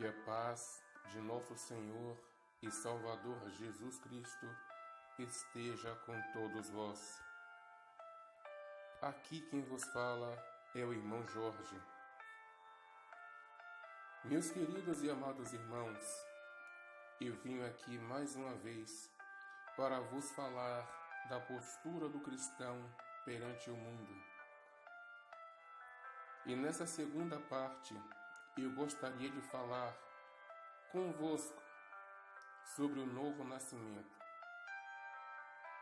Que a paz de nosso Senhor e Salvador Jesus Cristo esteja com todos vós. Aqui quem vos fala é o irmão Jorge. Meus queridos e amados irmãos, eu vim aqui mais uma vez para vos falar da postura do cristão perante o mundo. E nessa segunda parte, eu gostaria de falar convosco sobre o novo nascimento.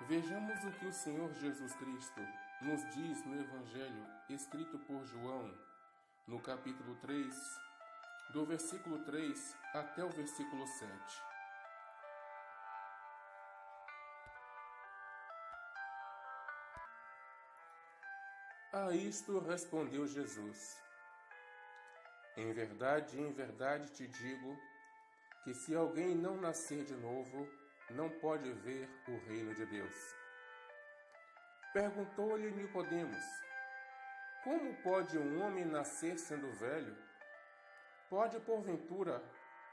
Vejamos o que o Senhor Jesus Cristo nos diz no Evangelho escrito por João, no capítulo 3, do versículo 3 até o versículo 7. A isto respondeu Jesus: em verdade te digo que se alguém não nascer de novo, não pode ver o reino de Deus. Perguntou-lhe Nicodemos: como pode um homem nascer sendo velho? Pode, porventura,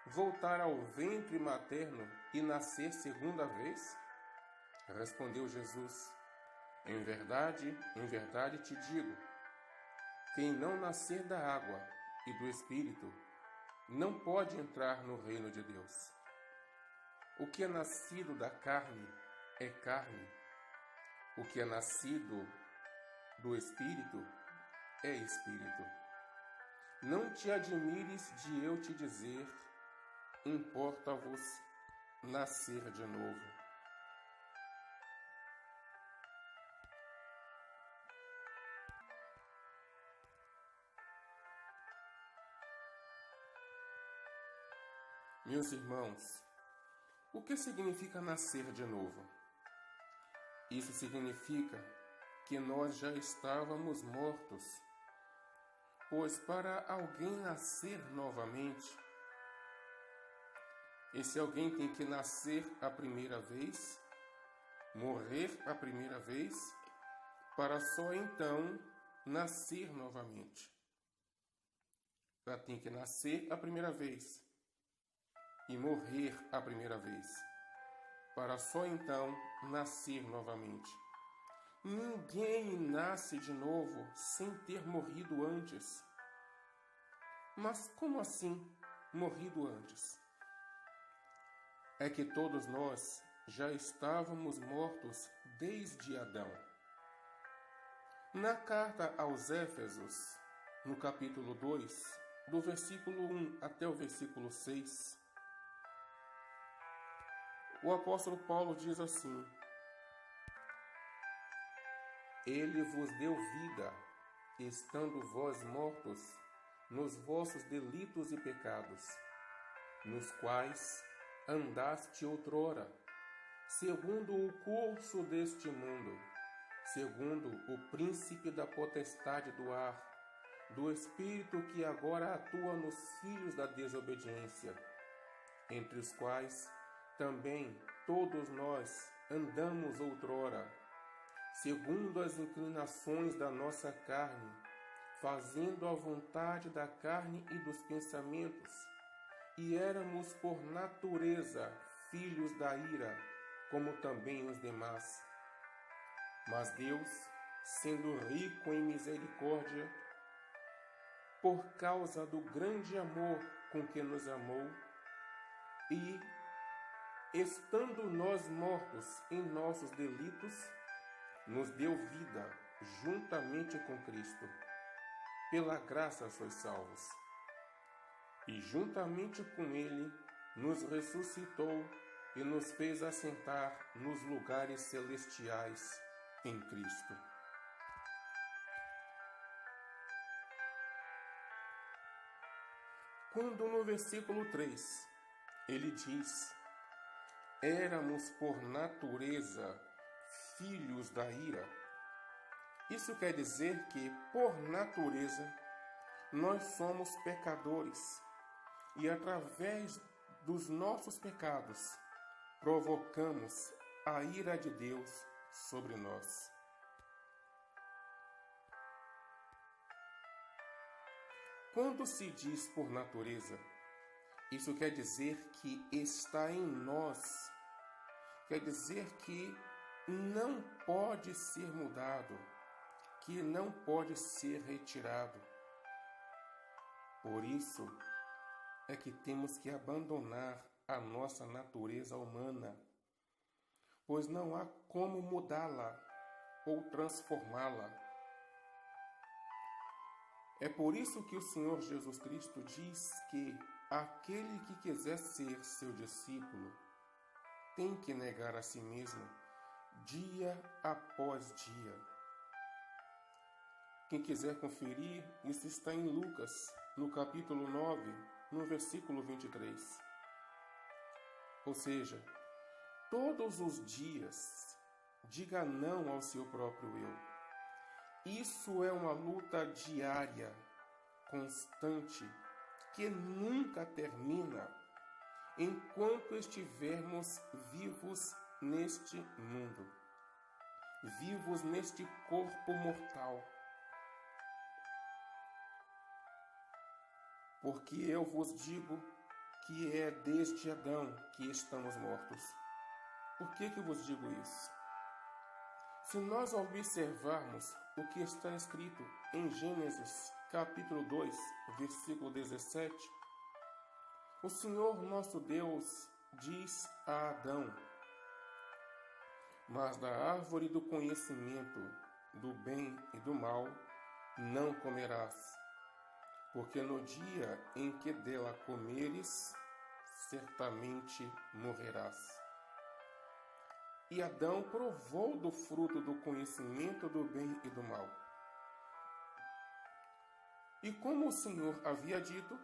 voltar ao ventre materno e nascer segunda vez? Respondeu Jesus: em verdade te digo, quem não nascer da água e do Espírito não pode entrar no reino de Deus. O que é nascido da carne é carne, o que é nascido do Espírito é Espírito. Não te admires de eu te dizer, importa-vos nascer de novo. Meus irmãos, o que significa nascer de novo? Isso significa que nós já estávamos mortos, pois para alguém nascer novamente, esse alguém tem que nascer a primeira vez, morrer a primeira vez, para só então nascer novamente. Ela tem que nascer a primeira vez e morrer a primeira vez, para só então nascer novamente. Ninguém nasce de novo sem ter morrido antes. Mas como assim morrido antes? É que todos nós já estávamos mortos desde Adão. Na carta aos Éfesos, no capítulo 2, do versículo 1 até o versículo 6, o apóstolo Paulo diz assim: ele vos deu vida, estando vós mortos nos vossos delitos e pecados, nos quais andaste outrora, segundo o curso deste mundo, segundo o príncipe da potestade do ar, do espírito que agora atua nos filhos da desobediência, entre os quais também todos nós andamos outrora, segundo as inclinações da nossa carne, fazendo a vontade da carne e dos pensamentos, e éramos por natureza filhos da ira, como também os demais. Mas Deus, sendo rico em misericórdia, por causa do grande amor com que nos amou, e estando nós mortos em nossos delitos, nos deu vida juntamente com Cristo. Pela graça sois salvos. E juntamente com Ele nos ressuscitou e nos fez assentar nos lugares celestiais em Cristo. Quando no versículo 3 ele diz: éramos por natureza filhos da ira. Isso quer dizer que, por natureza, nós somos pecadores e, através dos nossos pecados, provocamos a ira de Deus sobre nós. Quando se diz por natureza, Isso quer dizer que está em nós. Quer dizer que não pode ser mudado, que não pode ser retirado. Por isso é que temos que abandonar a nossa natureza humana, pois não há como mudá-la ou transformá-la. É por isso que o Senhor Jesus Cristo diz que aquele que quiser ser seu discípulo tem que negar a si mesmo dia após dia. Quem quiser conferir, isso está em Lucas, no capítulo 9, no versículo 23. Ou seja, todos os dias, diga não ao seu próprio eu. Isso é uma luta diária, constante, que nunca termina enquanto estivermos vivos neste mundo, vivos neste corpo mortal. Porque eu vos digo que é desde Adão que estamos mortos. Por que vos digo isso? Se nós observarmos o que está escrito em Gênesis, capítulo 2, versículo 17, o Senhor nosso Deus diz a Adão: mas da árvore do conhecimento do bem e do mal não comerás, porque no dia em que dela comeres, certamente morrerás. E Adão provou do fruto do conhecimento do bem e do mal. E como o Senhor havia dito,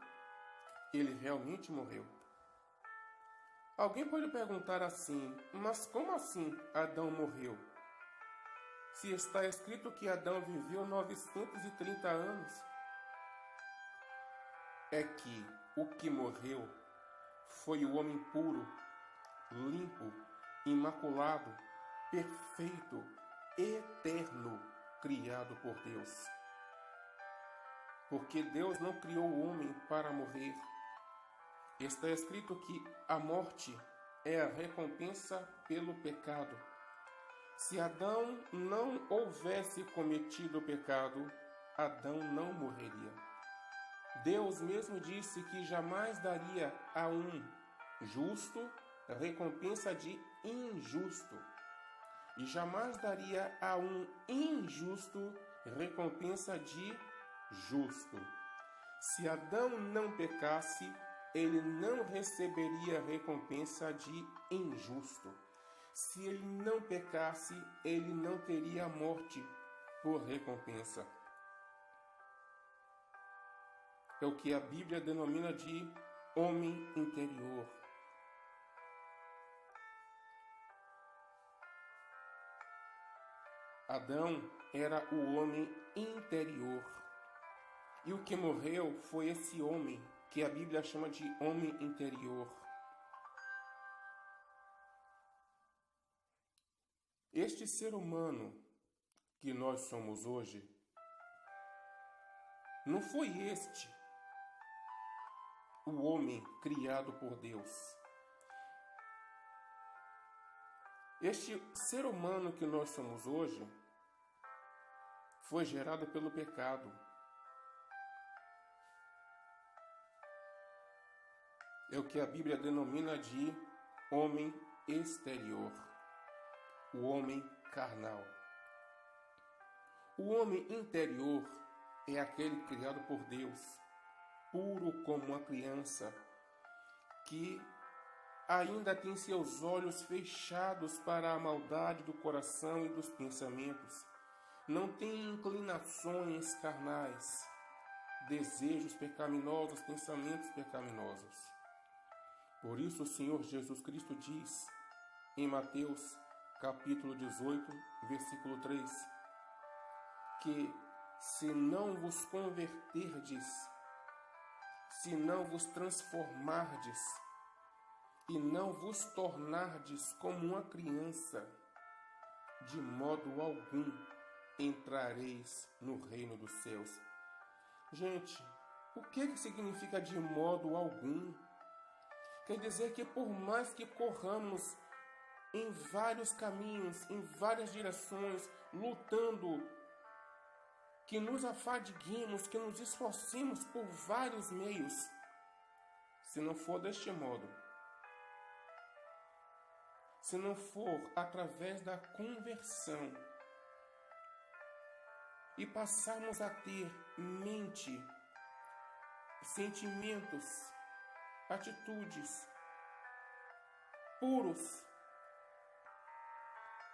ele realmente morreu. Alguém pode perguntar assim: mas como assim Adão morreu? Se está escrito que Adão viveu 930 anos. É que o que morreu foi o homem puro, limpo, imaculado, perfeito, eterno, criado por Deus. Porque Deus não criou o homem para morrer. Está escrito que a morte é a recompensa pelo pecado. Se Adão não houvesse cometido o pecado, Adão não morreria. Deus mesmo disse que jamais daria a um justo recompensa de injusto, e jamais daria a um injusto recompensa de justo. Se Adão não pecasse, ele não receberia recompensa de injusto. Se ele não pecasse, ele não teria morte por recompensa. É o que a Bíblia denomina de homem interior. Adão era o homem interior. E o que morreu foi esse homem, que a Bíblia chama de homem interior. Este ser humano que nós somos hoje, não foi este o homem criado por Deus. Este ser humano que nós somos hoje foi gerado pelo pecado. É o que a Bíblia denomina de homem exterior, o homem carnal. O homem interior é aquele criado por Deus, puro como uma criança, que ainda tem seus olhos fechados para a maldade do coração e dos pensamentos. Não tem inclinações carnais, desejos pecaminosos, pensamentos pecaminosos. Por isso o Senhor Jesus Cristo diz em Mateus capítulo 18, versículo 3, que se não vos converterdes, se não vos transformardes e não vos tornardes como uma criança, de modo algum entrareis no reino dos céus. Gente, o que significa de modo algum? Quer dizer que por mais que corramos em vários caminhos, em várias direções, lutando, que nos afadiguemos, que nos esforcemos por vários meios, se não for deste modo, se não for através da conversão e passarmos a ter mente, sentimentos, atitudes puros,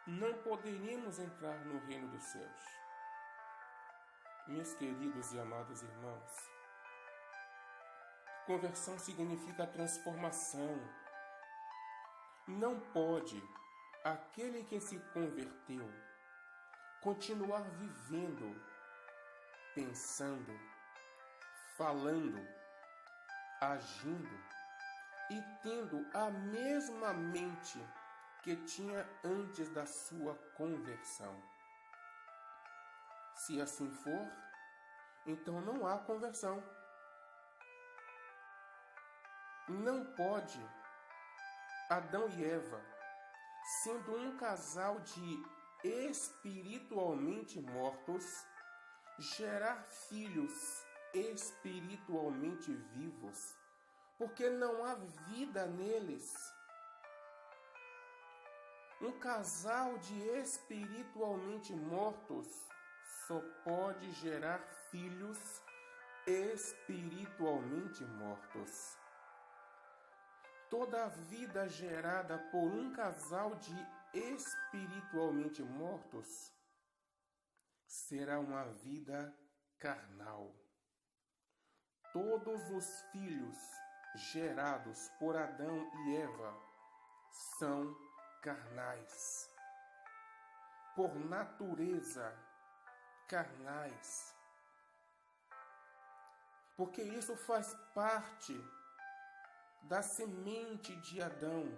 não poderíamos entrar no reino dos céus. Meus queridos e amados irmãos, conversão significa transformação. Não pode aquele que se converteu continuar vivendo, pensando, falando, agindo e tendo a mesma mente que tinha antes da sua conversão. Se assim for, então não há conversão. Não pode Adão e Eva, sendo um casal de espiritualmente mortos, gerar filhos espiritualmente vivos, porque não há vida neles. Um casal de espiritualmente mortos só pode gerar filhos espiritualmente mortos. Toda a vida gerada por um casal de espiritualmente mortos será uma vida carnal. Todos os filhos gerados por Adão e Eva são carnais, por natureza carnais, porque isso faz parte da semente de Adão,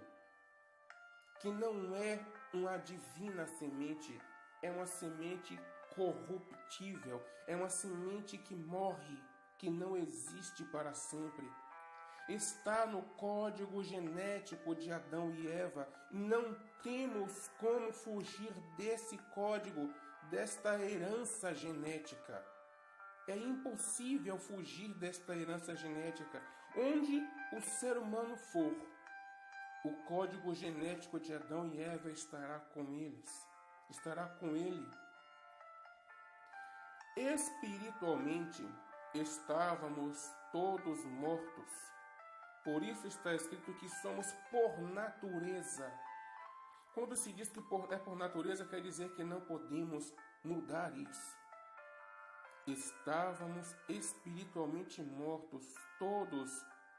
que não é uma divina semente, é uma semente corruptível, é uma semente que morre, que não existe para sempre. Está no código genético de Adão e Eva. Não temos como fugir desse código, desta herança genética. É impossível fugir desta herança genética. Onde o ser humano for, o código genético de Adão e Eva estará com eles, estará com ele. Espiritualmente, estávamos todos mortos. Por isso está escrito que somos por natureza. Quando se diz que é por natureza, quer dizer que não podemos mudar isso. Estávamos espiritualmente mortos, todos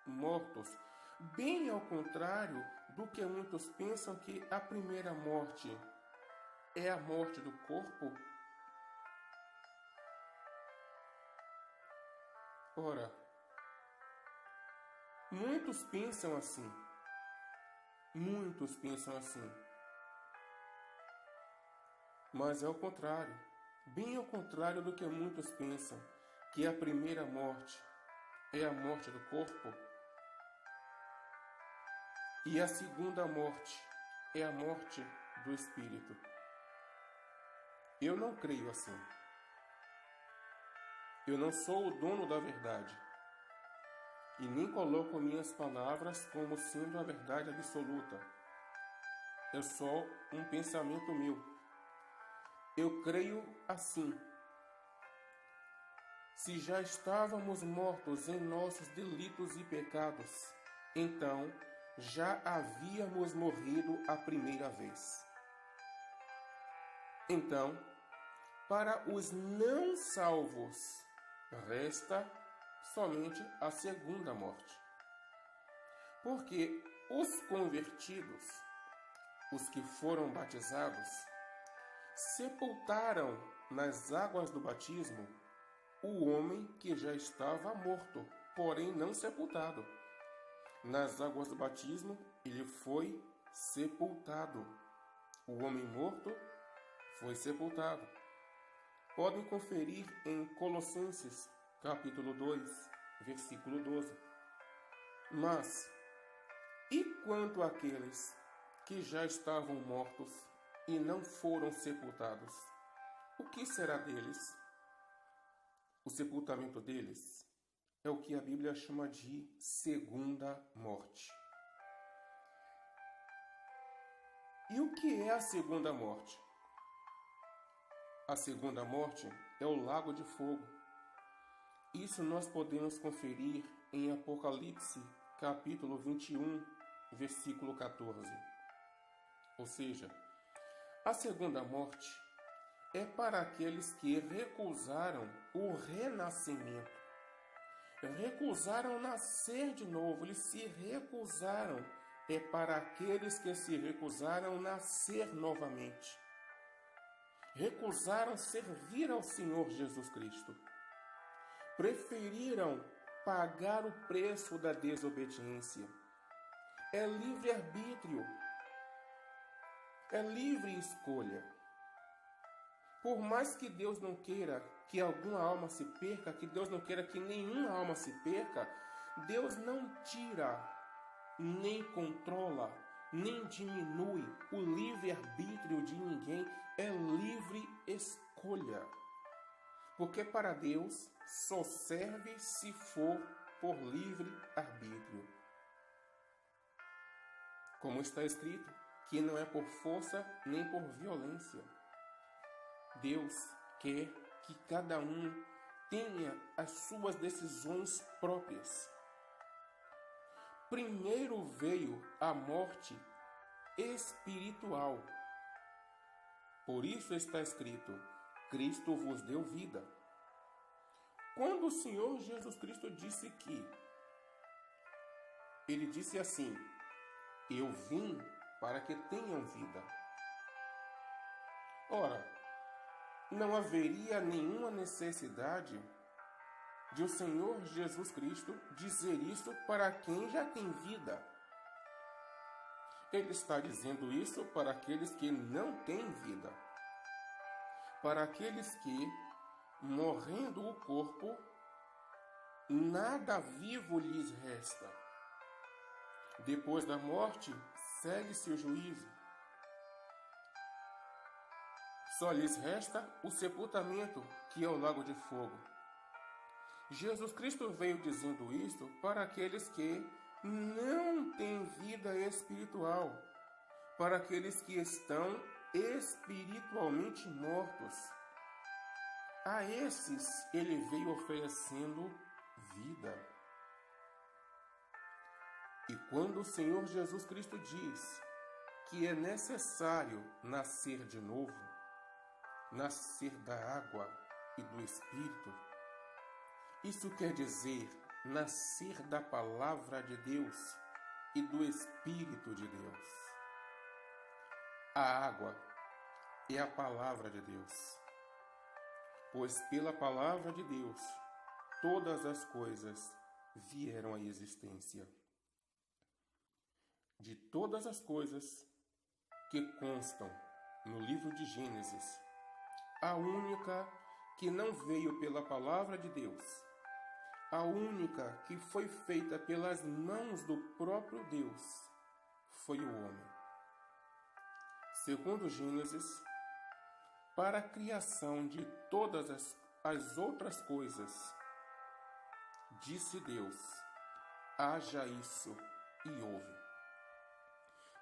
mortos. Bem ao contrário do que muitos pensam, que a primeira morte é a morte do corpo. Ora, muitos pensam assim. Muitos pensam assim. Mas é o contrário. Bem ao contrário do que muitos pensam, que a primeira morte é a morte do corpo e a segunda morte é a morte do espírito. Eu não creio assim. Eu não sou o dono da verdade e nem coloco minhas palavras como sendo a verdade absoluta. É só um pensamento meu. Eu creio assim. Se já estávamos mortos em nossos delitos e pecados, então já havíamos morrido a primeira vez. Então, para os não salvos, resta somente a segunda morte. Porque os convertidos, os que foram batizados, sepultaram nas águas do batismo o homem que já estava morto, porém não sepultado. Nas águas do batismo, ele foi sepultado. O homem morto foi sepultado. Podem conferir em Colossenses, capítulo 2, versículo 12. Mas E quanto àqueles que já estavam mortos e não foram sepultados, o que será deles? O sepultamento deles é o que a Bíblia chama de segunda morte. E o que é a segunda morte? A segunda morte é o lago de fogo. Isso nós podemos conferir em Apocalipse, capítulo 21, versículo 14. Ou seja, a segunda morte é para aqueles que recusaram o renascimento. Recusaram nascer de novo, eles se recusaram. É para aqueles que se recusaram nascer novamente. Recusaram servir ao Senhor Jesus Cristo. Preferiram pagar o preço da desobediência. É livre-arbítrio. É livre escolha. Por mais que Deus não queira que alguma alma se perca, que Deus não queira que nenhuma alma se perca, Deus não tira, nem controla, nem diminui o livre-arbítrio de ninguém. É livre escolha. Porque para Deus só serve se for por livre-arbítrio. Como está escrito, que não é por força nem por violência. Deus quer que cada um tenha as suas decisões próprias. Primeiro veio a morte espiritual. Por isso está escrito, Cristo vos deu vida. Quando o Senhor Jesus Cristo disse que, Ele disse assim, eu vim para que tenham vida. Ora, não haveria nenhuma necessidade de o Senhor Jesus Cristo dizer isso para quem já tem vida. Ele está dizendo isso para aqueles que não têm vida. Para aqueles que, morrendo o corpo, nada vivo lhes resta. Depois da morte, segue-se o juízo. Só lhes resta o sepultamento, que é o lago de fogo. Jesus Cristo veio dizendo isto para aqueles que não têm vida espiritual, para aqueles que estão espiritualmente mortos. A esses ele veio oferecendo vida. E quando o Senhor Jesus Cristo diz que é necessário nascer de novo, nascer da água e do Espírito, isso quer dizer nascer da palavra de Deus e do Espírito de Deus. A água é a palavra de Deus, pois pela palavra de Deus todas as coisas vieram à existência. De todas as coisas que constam no livro de Gênesis, a única que não veio pela palavra de Deus, a única que foi feita pelas mãos do próprio Deus, foi o homem. Segundo Gênesis, para a criação de todas as outras coisas, disse Deus, haja isso e houve.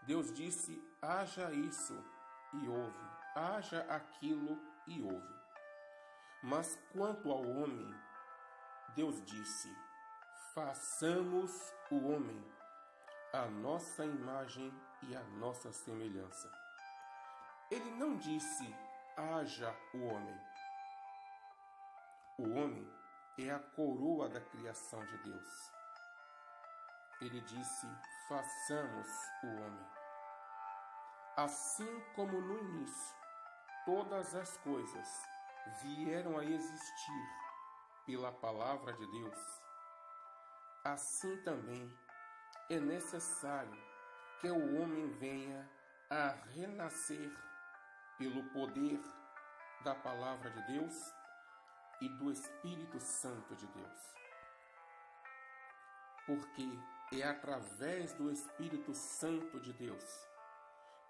Deus disse, haja isso e houve, haja aquilo e houve. Mas quanto ao homem, Deus disse, façamos o homem à nossa imagem e à nossa semelhança. Ele não disse, haja o homem. O homem é a coroa da criação de Deus. Ele disse, façamos o homem. Assim como no início, todas as coisas vieram a existir pela palavra de Deus, assim também é necessário que o homem venha a renascer pelo poder da palavra de Deus e do Espírito Santo de Deus. Porque é através do Espírito Santo de Deus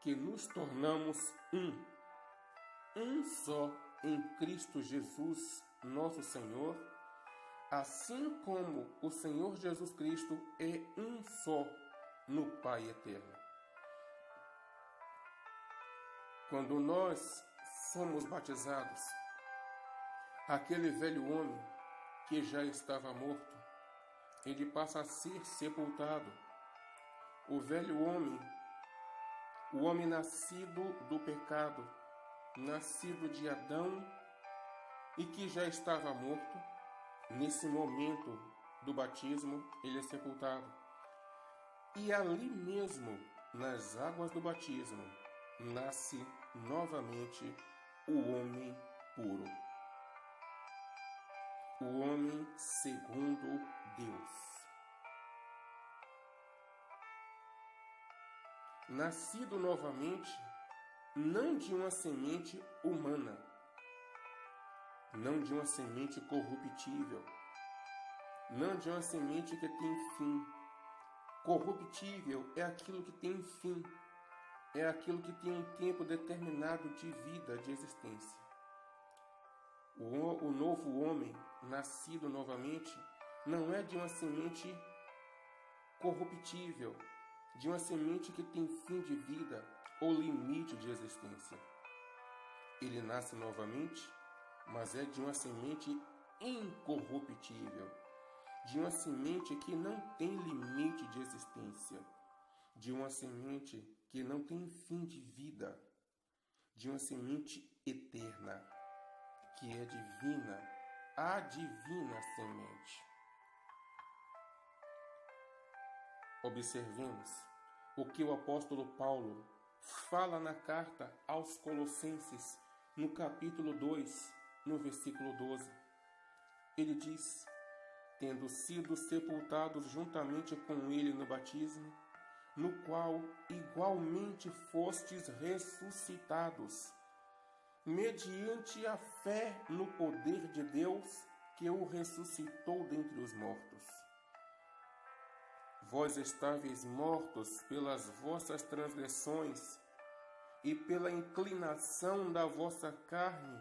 que nos tornamos um só em Cristo Jesus, nosso Senhor, assim como o Senhor Jesus Cristo é um só no Pai eterno. Quando nós somos batizados, aquele velho homem que já estava morto, ele passa a ser sepultado. O velho homem, o homem nascido do pecado, nascido de Adão e que já estava morto, nesse momento do batismo, ele é sepultado. E ali mesmo, nas águas do batismo, nasce novamente o homem puro. O homem segundo Deus. Nascido novamente, não de uma semente humana, não de uma semente corruptível, não de uma semente que tem fim. Corruptível é aquilo que tem fim, é aquilo que tem um tempo determinado de vida, de existência. O novo homem, nascido novamente, não é de uma semente corruptível, de uma semente que tem fim de vida ou limite de existência. Ele nasce novamente, mas é de uma semente incorruptível, de uma semente que não tem limite de existência, de uma semente que não tem fim de vida, de uma semente eterna, que é divina, a divina semente. Observemos o que o apóstolo Paulo fala na carta aos Colossenses, no capítulo 2, no versículo 12. Ele diz: tendo sido sepultados juntamente com ele no batismo, no qual igualmente fostes ressuscitados, mediante a fé no poder de Deus que o ressuscitou dentre os mortos. Vós estáveis mortos pelas vossas transgressões e pela inclinação da vossa carne,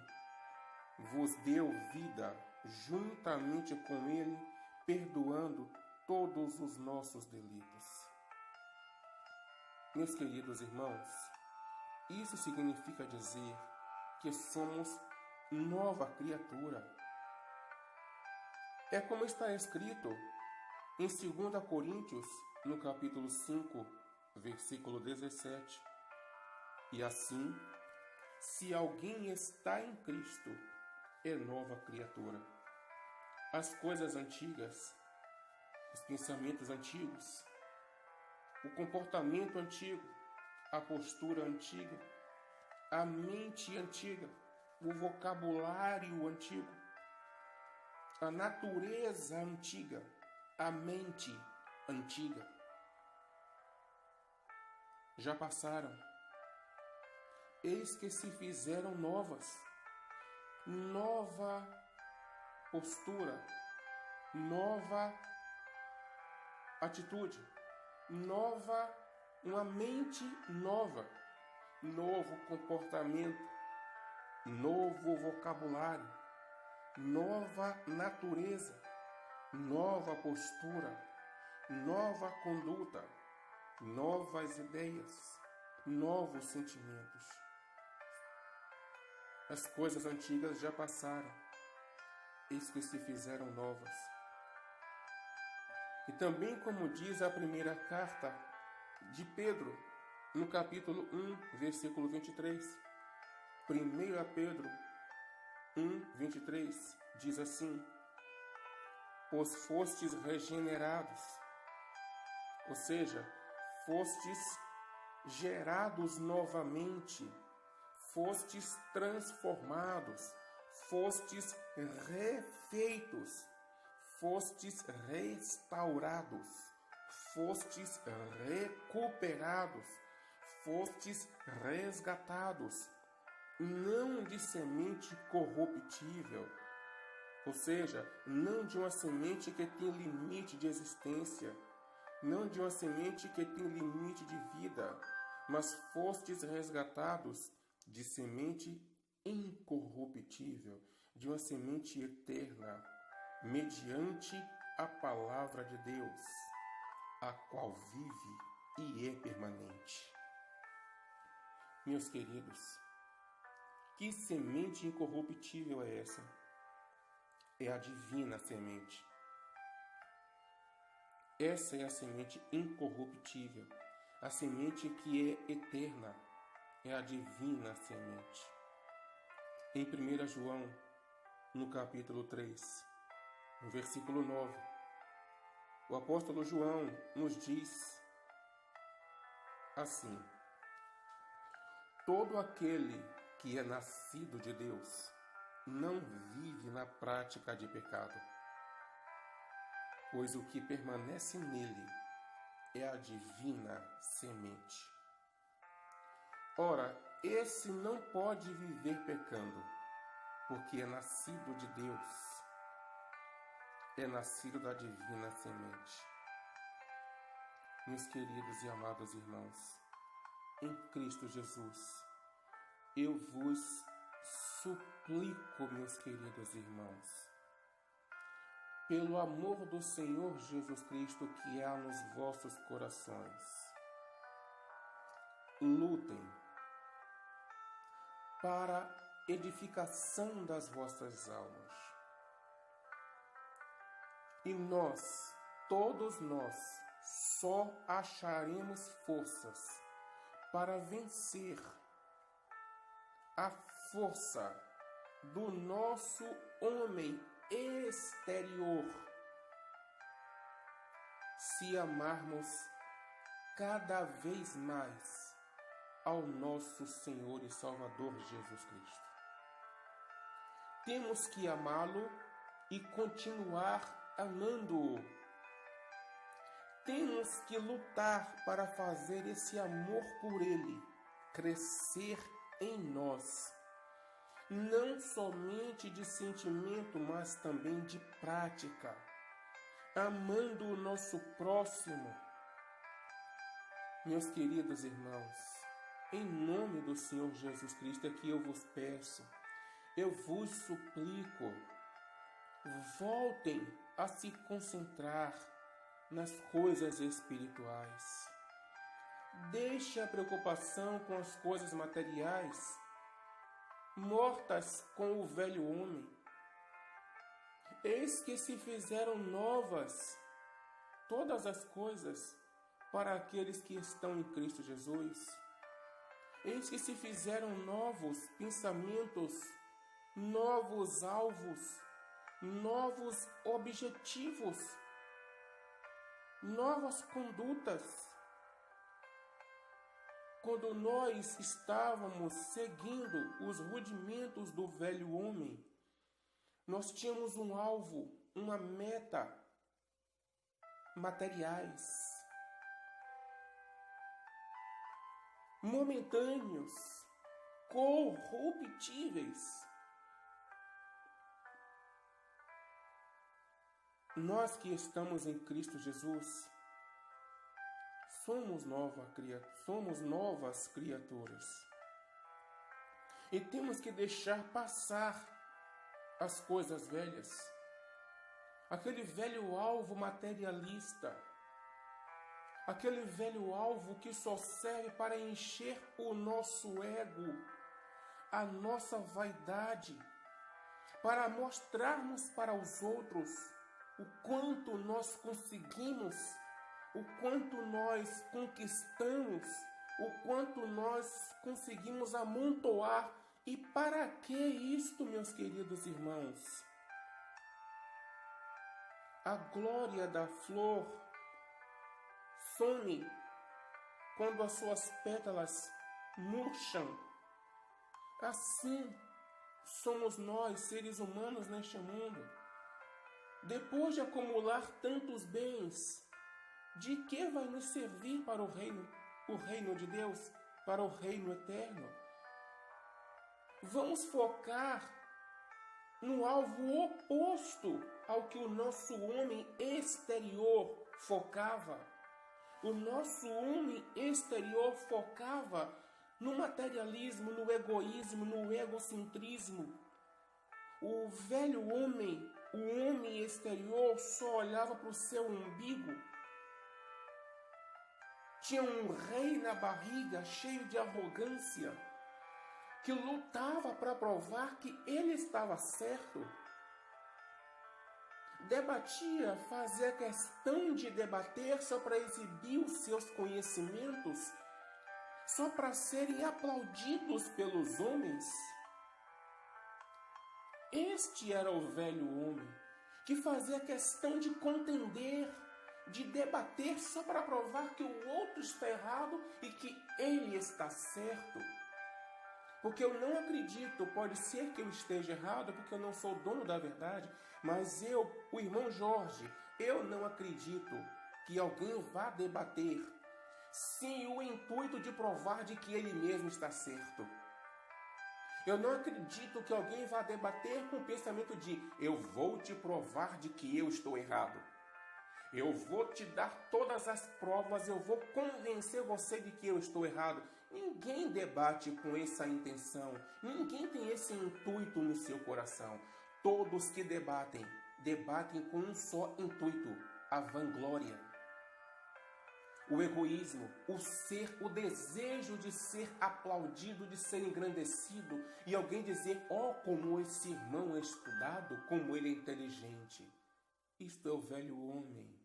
vos deu vida juntamente com ele, perdoando todos os nossos delitos. Meus queridos irmãos, isso significa dizer que somos nova criatura. É como está escrito em 2 Coríntios, no capítulo 5, versículo 17. E assim, se alguém está em Cristo, é nova criatura. As coisas antigas, os pensamentos antigos, o comportamento antigo, a postura antiga, a mente antiga, o vocabulário antigo, a natureza antiga, a mente antiga, já passaram. Eis que se fizeram novas. Nova postura, nova atitude, uma mente nova, novo comportamento, novo vocabulário, nova natureza, nova postura, nova conduta, novas ideias, novos sentimentos. As coisas antigas já passaram, eis que se fizeram novas. E também, como diz a primeira carta de Pedro, no capítulo 1, versículo 23. 1 Pedro 1, 23, diz assim: pois fostes regenerados, ou seja, fostes gerados novamente, fostes transformados, fostes refeitos, fostes restaurados, fostes recuperados, fostes resgatados, não de semente corruptível, ou seja, não de uma semente que tem limite de existência, não de uma semente que tem limite de vida, mas fostes resgatados de semente incorruptível, de uma semente eterna, mediante a palavra de Deus, a qual vive e é permanente. Meus queridos, que semente incorruptível é essa? É a divina semente. Essa é a semente incorruptível, a semente que é eterna, é a divina semente. Em 1 João, no capítulo 3, no versículo 9, o apóstolo João nos diz assim: todo aquele que é nascido de Deus não vive na prática de pecado, pois o que permanece nele é a divina semente. Ora, esse não pode viver pecando, porque é nascido de Deus, é nascido da divina semente. Meus queridos e amados irmãos, em Cristo Jesus, eu vos suplico, meus queridos irmãos, pelo amor do Senhor Jesus Cristo que há nos vossos corações, lutem para edificação das vossas almas. E nós, todos nós, só acharemos forças para vencer a força do nosso homem exterior, se amarmos cada vez mais ao nosso Senhor e Salvador Jesus Cristo. Temos que amá-lo e continuar amando-o. Temos que lutar para fazer esse amor por ele crescer em nós, não somente de sentimento, mas também de prática, amando o nosso próximo. Meus queridos irmãos, em nome do Senhor Jesus Cristo é que eu vos peço, eu vos suplico, voltem a se concentrar nas coisas espirituais. Deixe a preocupação com as coisas materiais, mortas com o velho homem. Eis que se fizeram novas todas as coisas para aqueles que estão em Cristo Jesus. Eis que se fizeram novos pensamentos, novos alvos, novos objetivos, novas condutas. Quando nós estávamos seguindo os rudimentos do velho homem, nós tínhamos um alvo, uma meta, materiais, momentâneos, corruptíveis. Nós que estamos em Cristo Jesus, somos novas criaturas. E temos que deixar passar as coisas velhas. Aquele velho alvo materialista. Aquele velho alvo que só serve para encher o nosso ego, a nossa vaidade, para mostrarmos para os outros o quanto nós conseguimos, o quanto nós conquistamos, o quanto nós conseguimos amontoar. E para que isto, meus queridos irmãos? A glória da flor some quando as suas pétalas murcham. Assim somos nós, seres humanos, neste mundo. Depois de acumular tantos bens, de que vai nos servir para o reino de Deus, para o reino eterno? Vamos focar no alvo oposto ao que o nosso homem exterior focava. O nosso homem exterior focava no materialismo, no egoísmo, no egocentrismo. O velho homem, o homem exterior, só olhava para o seu umbigo. Tinha um rei na barriga, cheio de arrogância, que lutava para provar que ele estava certo. Debatia, fazia questão de debater só para exibir os seus conhecimentos, só para serem aplaudidos pelos homens. Este era o velho homem, que fazia questão de contender, de debater só para provar que o outro está errado e que ele está certo. Porque eu não acredito, pode ser que eu esteja errado, porque eu não sou dono da verdade, mas eu, o irmão Jorge, eu não acredito que alguém vá debater sem o intuito de provar de que ele mesmo está certo. Eu não acredito que alguém vá debater com o pensamento de eu vou te provar de que eu estou errado. Eu vou te dar todas as provas, eu vou convencer você de que eu estou errado. Ninguém debate com essa intenção. Ninguém tem esse intuito no seu coração. Todos que debatem com um só intuito: a vanglória, o egoísmo, o desejo de ser aplaudido, de ser engrandecido e alguém dizer: ó, como esse irmão é estudado, como ele é inteligente. Isto é o velho homem.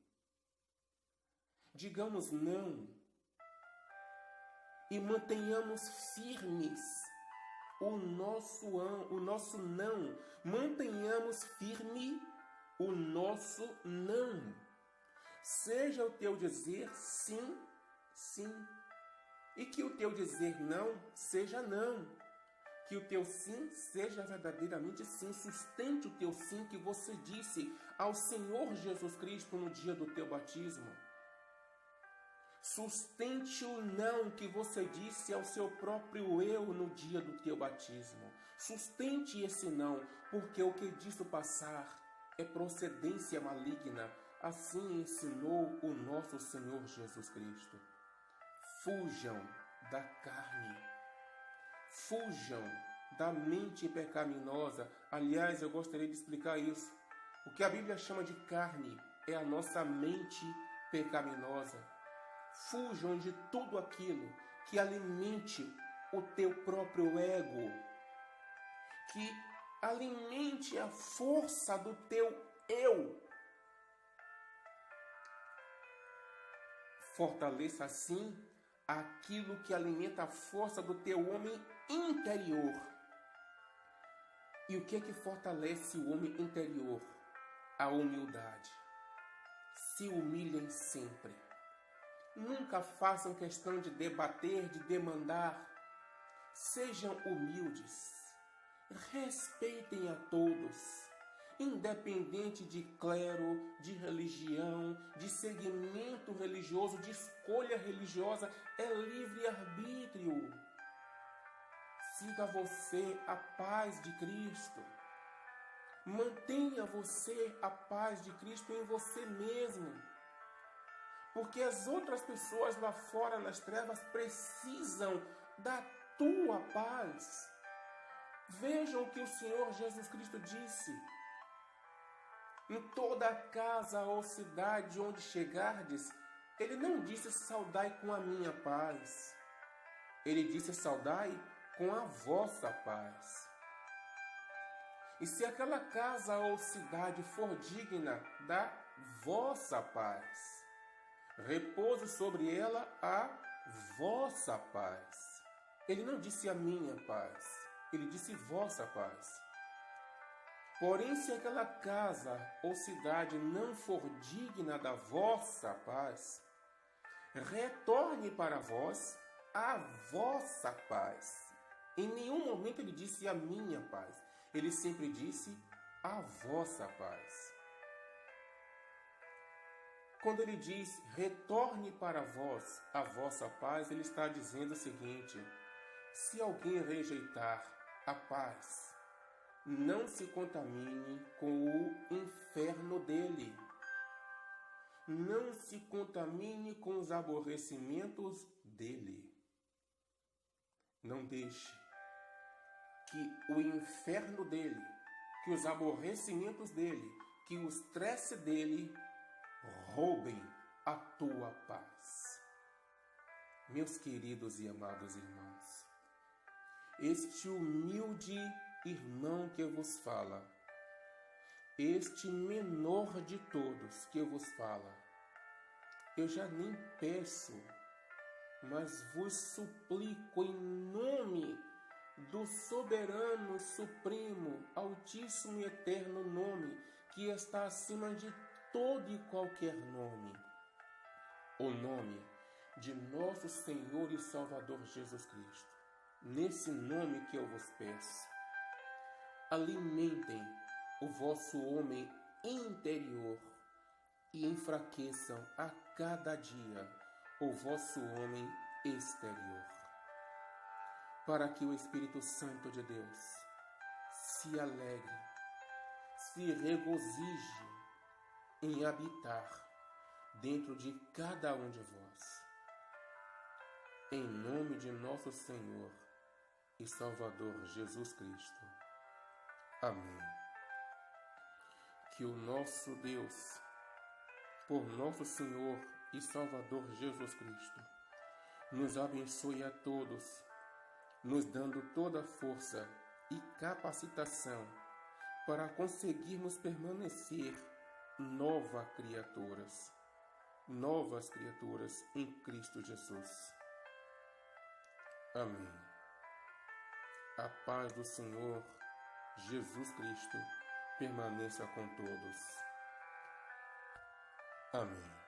Digamos não e mantenhamos firmes o nosso não. Mantenhamos firme o nosso não. Seja o teu dizer sim, sim. E que o teu dizer não seja não. Que o teu sim seja verdadeiramente sim. Sustente o teu sim que você disse ao Senhor Jesus Cristo no dia do teu batismo. Sustente o não que você disse ao seu próprio eu no dia do teu batismo. Sustente esse não, porque o que disso passar é procedência maligna. Assim ensinou o nosso Senhor Jesus Cristo. Fujam da carne. Fujam da mente pecaminosa. Aliás, eu gostaria de explicar isso. O que a Bíblia chama de carne é a nossa mente pecaminosa. Fujam de tudo aquilo que alimente o teu próprio ego, que alimente a força do teu eu. Fortaleça assim aquilo que alimenta a força do teu homem interior. E o que é que fortalece o homem interior? A humildade. Se humilhem sempre. Nunca façam questão de debater, de demandar. Sejam humildes. Respeitem a todos. Independente de clero, de religião, de segmento religioso, de escolha religiosa, é livre-arbítrio. Siga você a paz de Cristo. Mantenha você a paz de Cristo em você mesmo. Porque as outras pessoas lá fora nas trevas precisam da tua paz. Vejam o que o Senhor Jesus Cristo disse. Em toda casa ou cidade onde chegardes, Ele não disse saudai com a minha paz. Ele disse saudai com a vossa paz. E se aquela casa ou cidade for digna da vossa paz, repouse sobre ela a vossa paz. Ele não disse a minha paz, ele disse vossa paz. Porém, se aquela casa ou cidade não for digna da vossa paz, retorne para vós a vossa paz. Em nenhum momento ele disse a minha paz, ele sempre disse a vossa paz. Quando ele diz, retorne para vós a vossa paz, ele está dizendo o seguinte: se alguém rejeitar a paz, não se contamine com o inferno dele. não se contamine com os aborrecimentos dele. Não deixe que o inferno dele, que os aborrecimentos dele, que o estresse dele roubem a tua paz. Meus queridos e amados irmãos, este humilde irmão que vos fala, este menor de todos que vos fala, eu já nem peço, mas vos suplico em nome do soberano, supremo, altíssimo e eterno nome, que está acima de todo e qualquer nome, o nome de nosso Senhor e Salvador Jesus Cristo. Nesse nome que eu vos peço, alimentem o vosso homem interior e enfraqueçam a cada dia o vosso homem exterior, para que o Espírito Santo de Deus se alegre, se regozije em habitar dentro de cada um de vós. Em nome de nosso Senhor e Salvador Jesus Cristo. Amém. Que o nosso Deus, por nosso Senhor e Salvador Jesus Cristo, nos abençoe a todos, nos dando toda a força e capacitação para conseguirmos permanecer novas criaturas em Cristo Jesus. Amém. A paz do Senhor Jesus Cristo permaneça com todos. Amém.